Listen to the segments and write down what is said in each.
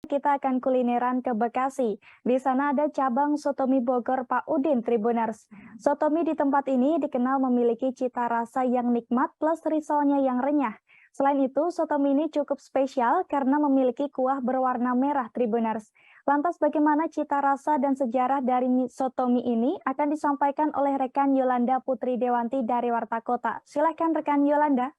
Kita akan kulineran ke Bekasi. Di sana ada cabang Sotomi Bogor Pak Udin Tribuners. Sotomi di tempat ini dikenal memiliki cita rasa yang nikmat plus risolnya yang renyah. Selain itu, sotomi ini cukup spesial karena memiliki kuah berwarna merah Tribuners. Lantas bagaimana cita rasa dan sejarah dari sotomi ini akan disampaikan oleh rekan Yolanda Putri Dewanti dari Warta Kota. Silakan rekan Yolanda.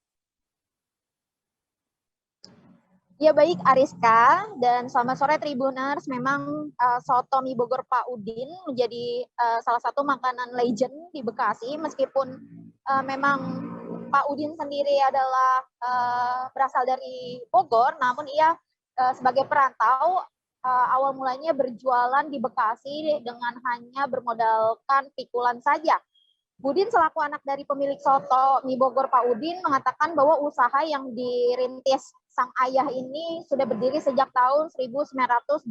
Ya baik Ariska, dan selamat sore Tribuners. Memang Sotomi Bogor Pak Udin menjadi salah satu makanan legend di Bekasi, meskipun memang Pak Udin sendiri adalah berasal dari Bogor, namun ia sebagai perantau awal mulanya berjualan di Bekasi dengan hanya bermodalkan pikulan saja. Budin selaku anak dari pemilik soto mie Bogor Pak Udin mengatakan bahwa usaha yang dirintis sang ayah ini sudah berdiri sejak tahun 1985.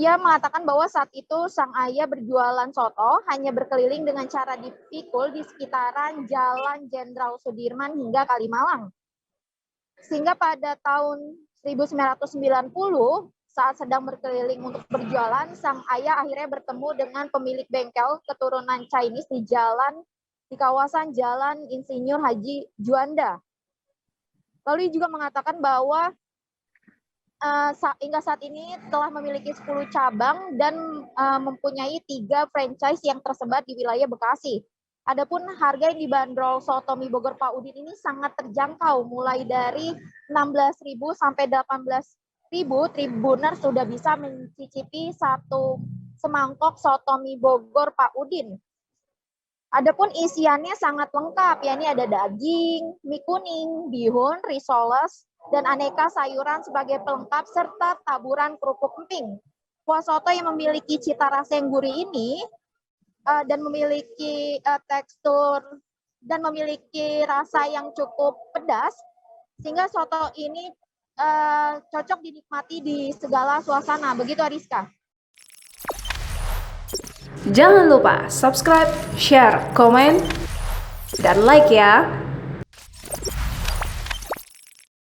Ia mengatakan bahwa saat itu sang ayah berjualan soto hanya berkeliling dengan cara dipikul di sekitaran Jalan Jenderal Sudirman hingga Kalimalang. Sehingga pada tahun 1990, saat sedang berkeliling untuk berjualan, sang ayah akhirnya bertemu dengan pemilik bengkel keturunan Chinese di kawasan Jalan Insinyur Haji Juanda. Lalu ia juga mengatakan bahwa hingga saat ini telah memiliki 10 cabang dan mempunyai 3 franchise yang tersebar di wilayah Bekasi. Adapun harga yang dibanderol soto mie Bogor Pak Udin ini sangat terjangkau, mulai dari 16.000 sampai 18.000 Tribuners sudah bisa mencicipi satu semangkok soto mie Bogor Pak Udin. Adapun isiannya sangat lengkap, yakni ada daging, mie kuning, bihun, risoles, dan aneka sayuran sebagai pelengkap serta taburan kerupuk emping. Kuah soto yang memiliki cita rasa yang gurih ini dan memiliki tekstur dan memiliki rasa yang cukup pedas, sehingga soto ini cocok dinikmati di segala suasana. Begitu Ariska. Jangan lupa subscribe, share, komen, dan like ya.